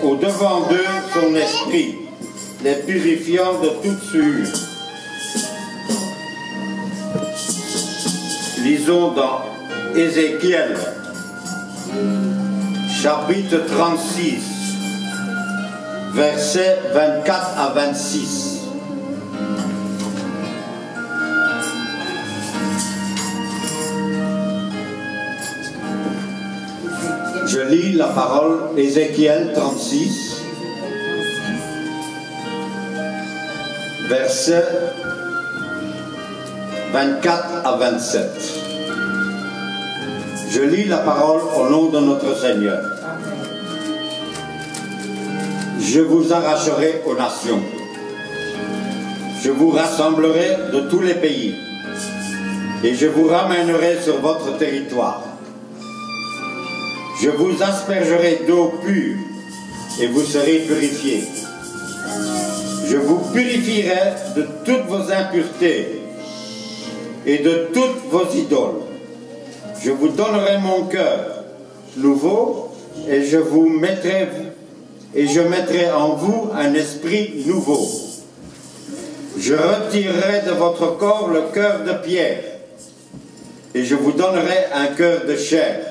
au-devant d'eux son esprit, les purifiant de toute souillure. Lisons dans Ézéchiel, chapitre 36, versets 24 à 26. Je lis la parole, Ézéchiel 36, versets 24 à 27. Je lis la parole au nom de notre Seigneur. Je vous arracherai aux nations. Je vous rassemblerai de tous les pays et je vous ramènerai sur votre territoire. Je vous aspergerai d'eau pure et vous serez purifiés. Je vous purifierai de toutes vos impuretés et de toutes vos idoles. Je vous donnerai mon cœur nouveau et je mettrai en vous un esprit nouveau. Je retirerai de votre corps le cœur de pierre et je vous donnerai un cœur de chair.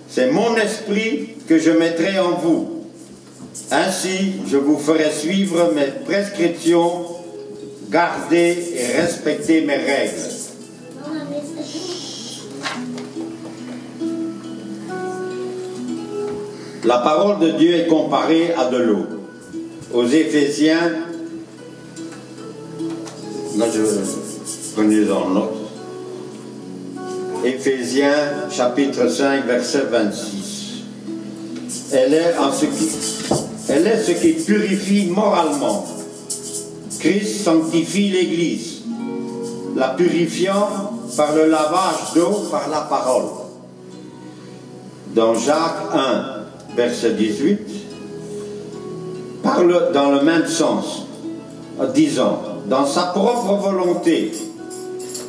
C'est mon esprit que je mettrai en vous. Ainsi, je vous ferai suivre mes prescriptions, garder et respecter mes règles. La parole de Dieu est comparée à de l'eau. Aux Éphésiens, là je prenais en note, Éphésiens chapitre 5 verset 26. Elle est ce qui purifie moralement. Christ sanctifie l'Église, la purifiant par le lavage d'eau par la parole. Dans Jacques 1 verset 18, parle dans le même sens, disant, dans sa propre volonté,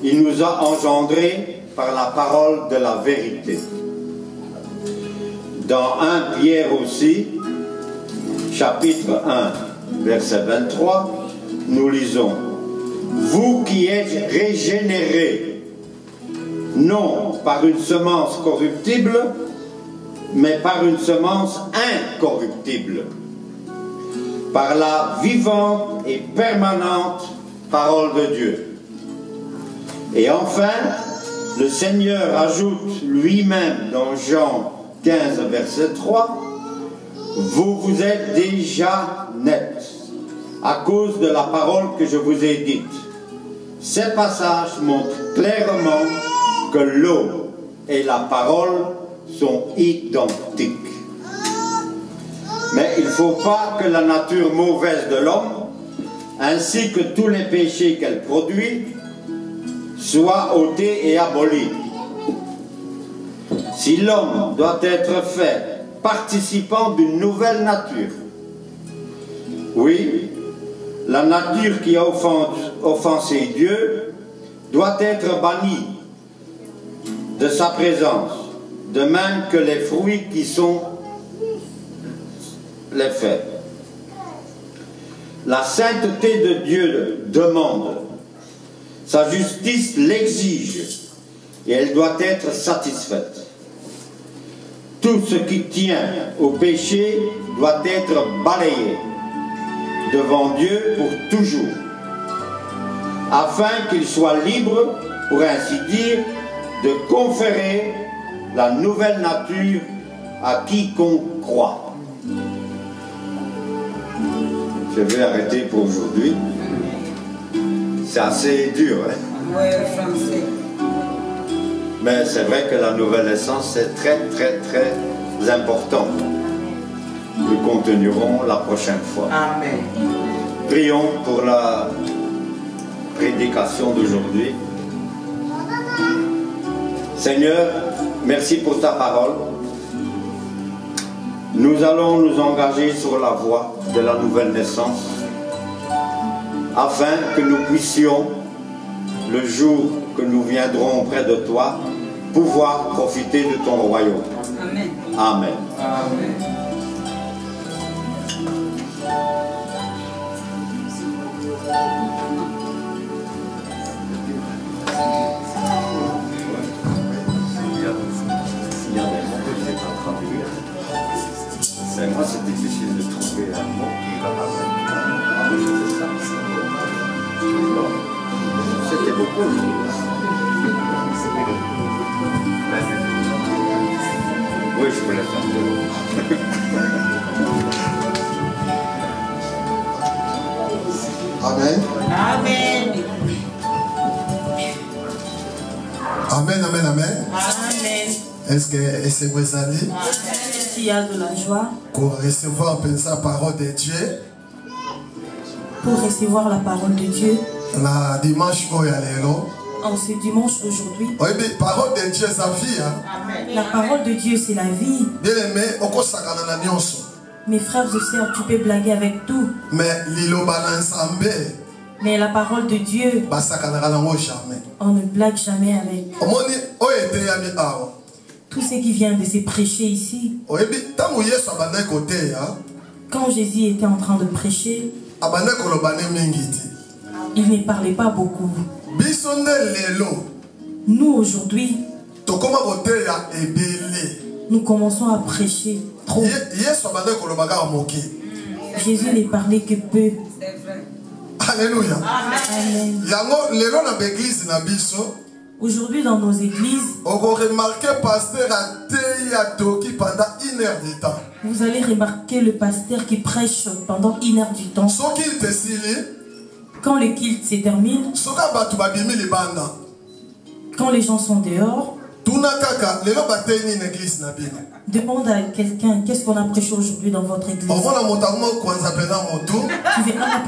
il nous a engendrés par la parole de la vérité. Dans 1 Pierre aussi, chapitre 1, verset 23, nous lisons, vous qui êtes régénérés, non par une semence corruptible, mais par une semence incorruptible, par la vivante et permanente parole de Dieu. Et enfin, le Seigneur ajoute lui-même dans Jean 15, verset 3, vous êtes déjà nets à cause de la parole que je vous ai dite. Ces passages montrent clairement que l'eau et la parole sont identiques. Mais il ne faut pas que la nature mauvaise de l'homme, ainsi que tous les péchés qu'elle produit, soient ôtés et abolis. Si l'homme doit être fait participant d'une nouvelle nature, oui, la nature qui a offensé Dieu doit être bannie de sa présence, de même que les fruits qui sont les faits. La sainteté de Dieu demande, sa justice l'exige et elle doit être satisfaite. Tout ce qui tient au péché doit être balayé devant Dieu pour toujours, afin qu'il soit libre, pour ainsi dire, de conférer la nouvelle nature à quiconque croit. Je vais arrêter pour aujourd'hui. C'est assez dur, hein? Mais c'est vrai que la nouvelle naissance, c'est très, très, très important. Nous continuerons la prochaine fois. Amen. Prions pour la prédication d'aujourd'hui. Seigneur, merci pour ta parole. Nous allons nous engager sur la voie de la nouvelle naissance afin que nous puissions, le jour que nous viendrons près de toi, pouvoir profiter de ton royaume. Amen. Amen. Amen. Moi, c'est difficile de trouver un mot qui va avec. C'était beaucoup. Oui, je peux la faire. Amen. Amen. Amen, amen, amen. Amen. Est-ce que vous allez Il y a de la joie pour recevoir la parole de Dieu? pour recevoir la parole de Dieu La dimanche lelo. en ce dimanche d'aujourd'hui. Oui, mais parole de Dieu, sa vie. Hein? La parole de Dieu, c'est la vie. Bien aimé, oko sakana na nyonso. Mes frères et sœurs, tu peux blaguer avec tout. Mais lilo balansambe, Mais la parole de Dieu, basakana nango jamais. on ne blague jamais avec. Omoni oyete ya mi awa. Tout ce qui vient de se prêcher ici, Oui, mais tango yeso abandai côté hein. quand Jésus était en train de prêcher, Abandai kolobane mingiti. il ne parlait pas beaucoup. Bisonde lelo. Nous, aujourd'hui, Tokoma côté ya ebele. nous commençons à prêcher trop. Yeso abandai kolobaga moki. Jésus ne parlait que peu. Alléluia. Amen. Yango lelo na l'église na biso. Aujourd'hui, dans nos églises, On va remarquer pasteur a teya toki pendant 1 heure de temps. vous allez remarquer le pasteur qui prêche pendant 1 heure du temps. Soki te sili, Quand le culte se termine, soka batu babimi libanda. quand les gens sont dehors, Tuna kaka lelo bateni na église na bino. demande à quelqu'un qu'est-ce qu'on a prêché aujourd'hui dans votre église. On va motango kwanza pena motu. Tu verras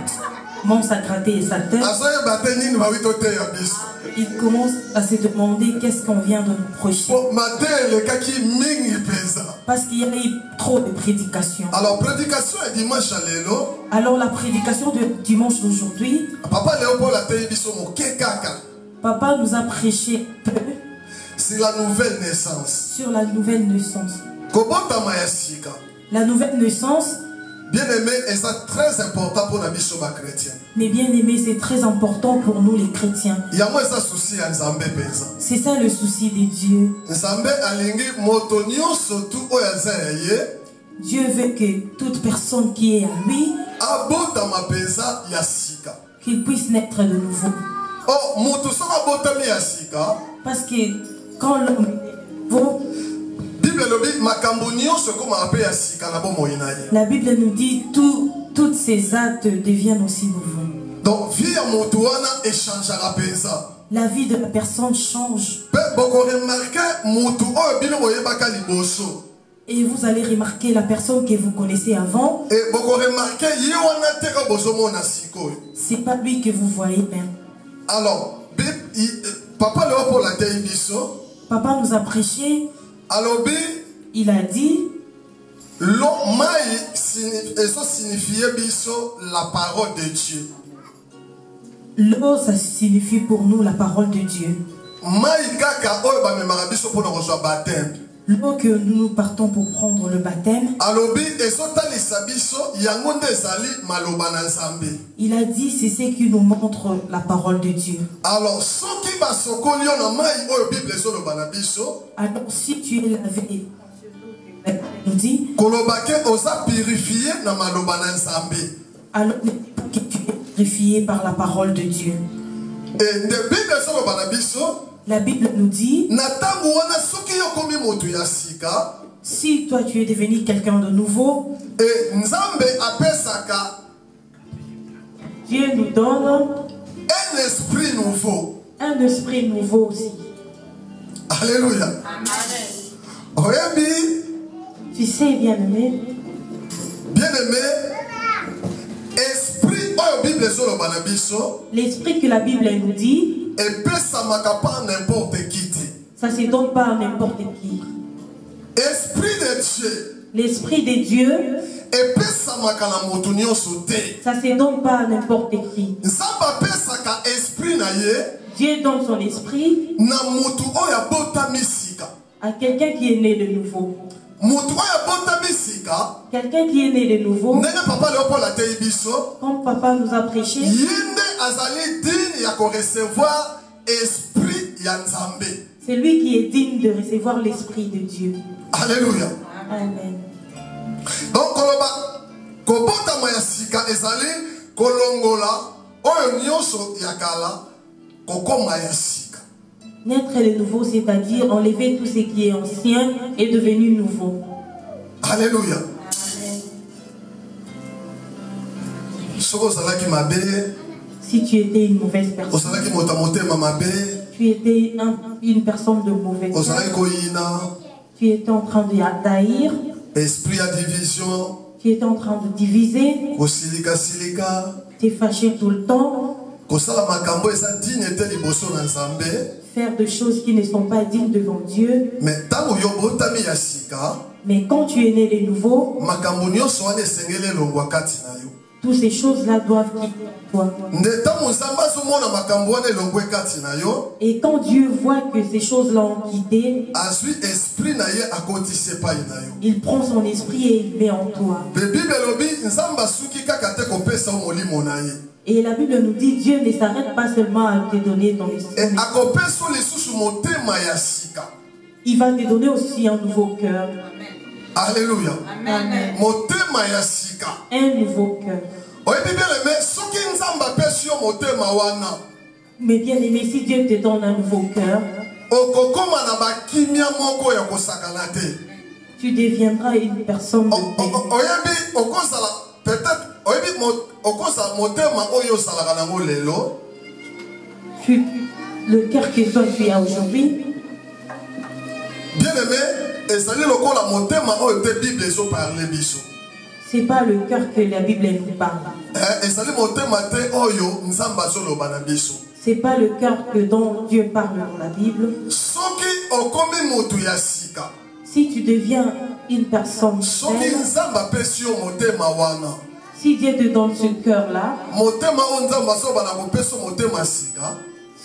commence à gratter sa tête. Asoye bateni ni bawito te ya biso. Il commence à se demander qu'est-ce qu'on vient de nous prêcher. Po matin le kaki mingi pesa. Parce qu'il y avait trop de prédications. Alors prédication et dimanche à lelo, Alors la prédication de dimanche d'aujourd'hui, papa Léopold a teyi biso moke kaka. papa nous a prêché peu C'est la nouvelle naissance. sur la nouvelle naissance. Kobotama ya sika. La nouvelle naissance, Bien aimé, et ça très important pour la biso ba chrétien. mes bien-aimés, c'est très important pour nous les chrétiens. Yango eza souci ya Nzambe penza. C'est ça le souci des dieux. Nzambe alingi moto nyonso tu oyo aza ya ye Dieu veut que toute personne qui est à lui, abotama penza ya sika. qu'il puisse naître de nouveau. Oh, moto soki abotami ya sika, Parce que quand l'homme est nouveau, Bible elobi makambo nyonso ekomaka mpe ya sika na bomoi na ye. la Bible nous dit toutes ces actes deviennent aussi nouveaux. Donc vie ya moto wana echangeaka penza. La vie de la personne change. Mpe bokoremarke moto oyo bino boyebaka liboso. Et vous allez remarquer la personne que vous connaissez avant, E bokoremarke ye wana te oyo bozomona sikoyo. c'est pas lui que vous voyez même. Alors, papa Léopold ateyi biso Papa nous a prêché, alobi il a dit, l'eau mai eso signifie biso la parole de Dieu. l'eau ça signifie pour nous la parole de Dieu. Mai kaka oyo bamemaka biso mpona kozwa baptême. L'eau que nous partons pour prendre le baptême, Alobi ezotalisa biso yango nde ezali maloba na Nzambe. il a dit c'est ce qui nous montre la parole de Dieu. Alors soki basokoli yo na mai oyo Bible ezoloba na biso, Alors si tu es lavé, nous dit, kolobake oza purifié na maloba na Nzambe. alors que tu es purifié par la parole de Dieu. Et nde Bible ezoloba na biso, La Bible nous dit, na ntango wana soki yo komi moto ya sika, si toi tu es devenu quelqu'un de nouveau, et Nzambe apesaka Dieu nous donne un esprit nouveau. un esprit nouveau aussi. Alléluia. Oyebi, Tu sais, bien-aimé, bien-aimé, esprit oyo Bible ezoloba na biso, l'esprit que la Bible nous dit, epesamaka pa n'importe qui te. ça se donne pas à n'importe qui. Esprit de Dieu L'esprit de Dieu, epesamaka na moto nyonso te. ça se donne pas à n'importe qui. Nzambe apesaka esprit na ye Dieu donne son esprit na moto oyo abotami sika. à quelqu'un qui est né de nouveau. Moto oyo abotami sika, Quelqu'un qui est né de nouveau, ndenge papa Léopold ateyi biso, comme papa nous a prêché, ye nde azali digne ya korecevoir esprit ya Nzambe. c'est lui qui est digne de recevoir l'esprit de Dieu. Alléluia. Amen. Donc Kobotama ya sika ezali kolongola oyo nyonso ya kala kokoma ya sika. Naître de nouveau, c'est-à-dire enlever tout ce qui est ancien et devenu nouveau. Alléluia. Si tu étais une mauvaise personne, tu étais une personne de mauvaise foi, tu étais en train d'haïr, esprit à division, tu étais en train de diviser, tu es fâché tout le temps, faire de choses qui ne sont pas dignes devant Dieu. Mais quand tu es né de nouveau, toutes ces choses-là doivent quitter toi. Et quand Dieu voit que ces choses-là ont quitté, il prend son esprit et il met en toi. Et la Bible nous dit, Dieu ne s'arrête pas seulement à te donner ton esprit. Il va te donner aussi un nouveau cœur. Alléluia. Amen. Un nouveau cœur. Mais bien aimé, si Dieu te donne un nouveau cœur, tu deviendras une personne de paix. Le cœur que toi tu as aujourd'hui, bien aimé, c'est pas le cœur que la Bible nous parle. C'est pas le cœur que dont Dieu parle dans la Bible. Si tu deviens une personne saine, si Dieu te donne ce cœur-là,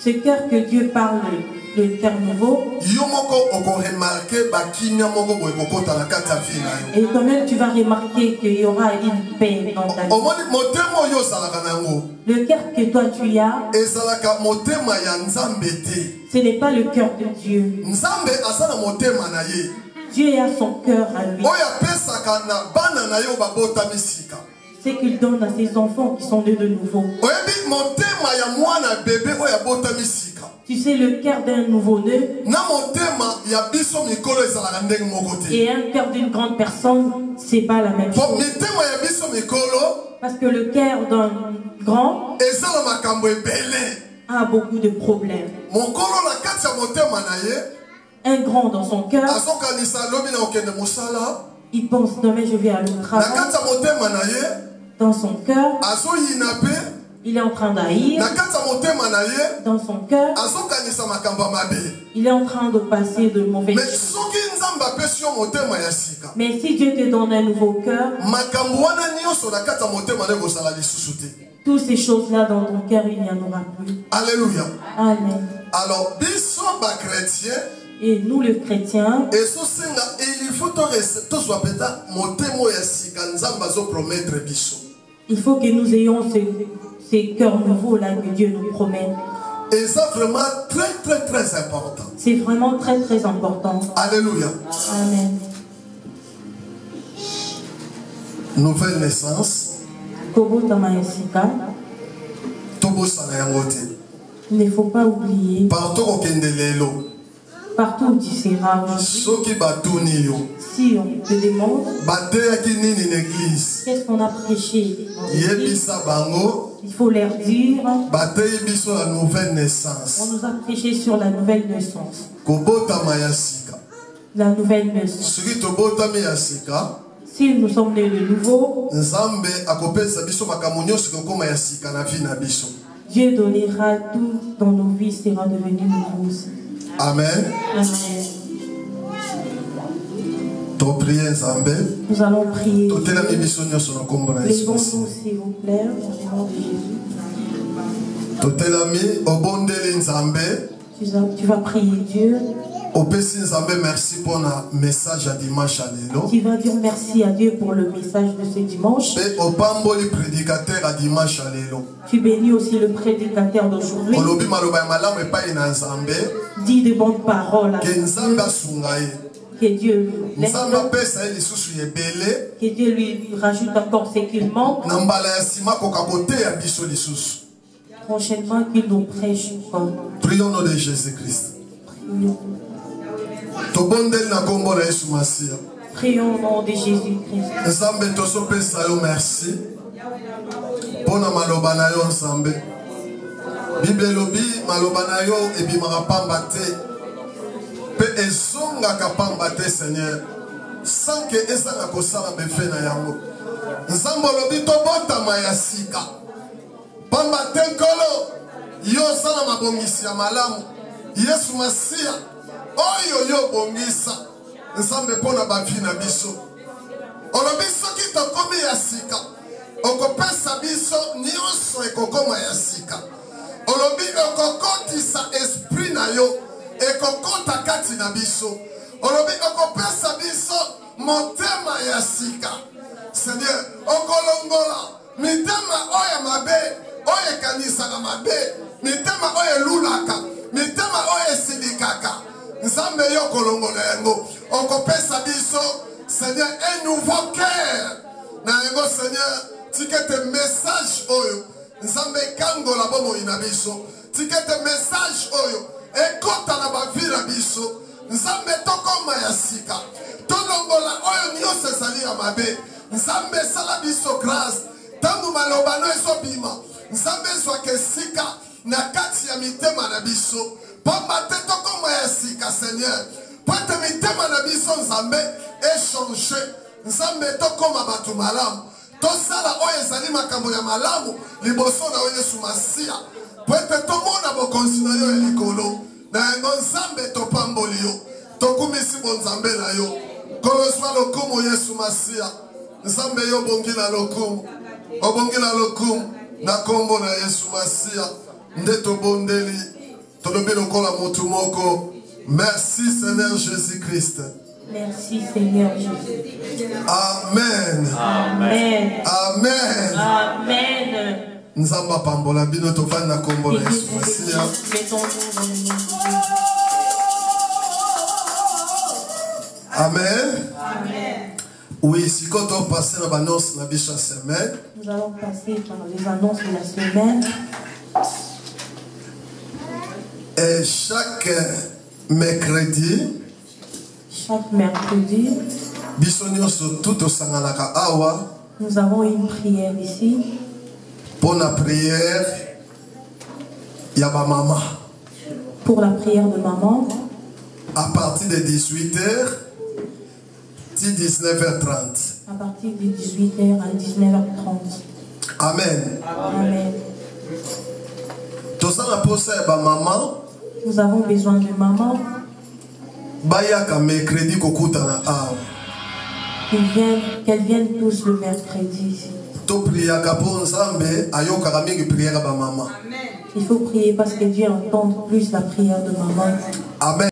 ce cœur que Dieu parle, le cœur nouveau, et toi-même tu vas remarquer qu'il y aura une paix dans ta vie. Le cœur que toi tu as, ce n'est pas le cœur de Dieu. Dieu a son cœur à lui. C'est qu'il donne à ses enfants qui sont nés de nouveau. Tu sais, le cœur d'un nouveau-né et un cœur d'une grande personne, c'est pas la même chose. Parce que le cœur d'un grand a beaucoup de problèmes. Un grand dans son cœur, il pense demain je vais aller au travail. Dans son cœur, il est en train d'haïr. Dans son cœur, il est en train de passer de mauvaises choses. Mais si Dieu te donne un nouveau cœur, toutes ces choses-là dans ton cœur, il n'y en aura plus. Alléluia. Amen. Alors, chrétien, et nous les chrétiens, il faut que nous ayons ces cœurs nouveaux là que Dieu nous promet. Et ça vraiment très très très important. C'est vraiment très très important. Alléluia. Amen. Nouvelle naissance. Il ne faut pas oublier. Partout où tu seras aujourd'hui, si on te demande qu'est-ce qu'on a prêché dans l'église, il faut leur dire on nous a prêché sur la nouvelle naissance. La nouvelle naissance. Si nous sommes nés de nouveau, Dieu donnera tout dans nos vies sera devenu nouveau aussi. Amen. Amen. Nous allons prier. Levons-nous s'il vous plaît, au nom de Jésus. Tu vas prier Dieu. Merci pour le message à dimanche. Tu vas dire merci à Dieu pour le message de ce dimanche. Tu bénis aussi le prédicateur d'aujourd'hui. Dis de bonnes paroles à Dieu. Que Dieu l'aide. Que Dieu lui rajoute encore ce qu'il manque. Prochainement qu'il nous prêche encore. Prions au nom de Jésus-Christ. Prions au nom de Jésus-Christ. Merci. Pona maloba na yo Nzambe. Bible lobi maloba na yo ebimaka pamba te. Pe ezongaka pamba te Seigneur. Sans que ezanga kosala befe na yango. Nzambe lobi tobotama ya sika. Pamba te nkolo yo sala mabongisi ya malamu. Yesu Masia oyo yo bongisa. Nzambe pona bavi na biso. Olobi soki tokomi ya sika. Okopesa biso nyonso ekokoma ya sika. Olobi okokotisa esprit na yo ekokota kati na biso. Olobi okopesa biso motema ya sika. Seigneur, okolongola mitema oyo mabe oyo ekanisaka mabe, mitema oyo lulaka, mitema oyo esilikaka. Nzambe yo kolongola yango. Okopesa biso Seigneur un nouveau cœur. Na yango Seigneur tikete message oyo Nzambe kangola bomo ina biso. Tikete message oyo ekota na bavi na biso. Nzambe tokoma ya sika. Tolongola oyo nyonso ezali ya mabe. Nzambe sala biso grâce. Tangu malobano ezobima. Nzambe zwake sika na kati ya mitema na biso. Pamba te tokoma ya sika Seigneur. Pwete mitema na biso Nzambe échanger. Nzambe tokoma batu malamu. Tosala oyo ezali makambo ya malamu liboso na oyo Yesu Masia. Pwete tomona bokonzi na yo elikolo. Na yango Nzambe topamboli yo. Tokumisi bo Nzambe na yo. Koloswa lokumu Yesu Masia. Nzambe yo bongila lokumu. Obongila lokumu. Na kombo na Yesu Masia. Nde tobondeli. Tolobi lokola motu moko. Merci Seigneur Jésus-Christ. Merci Seigneur Jésus. Amen. Amen. Amen. Amen. Nzamba pambola bino tofani na kombo na Yesu Masia. Amen. Amen. Oui, si quand on passe dans l'annonce la biche semaine. Nous allons passer par les annonces de la semaine. Et chaque mercredi. Nous avons une prière ici. Pour la prière, il y a ma maman. Pour la prière de maman. À partir de 18h, 19h30. À partir de 18h à 19h30. Amen. Amen. Nous avons besoin de maman. Qu'elle vienne tous le mercredi. Il faut prier parce que Dieu entend plus la prière de maman. Amen.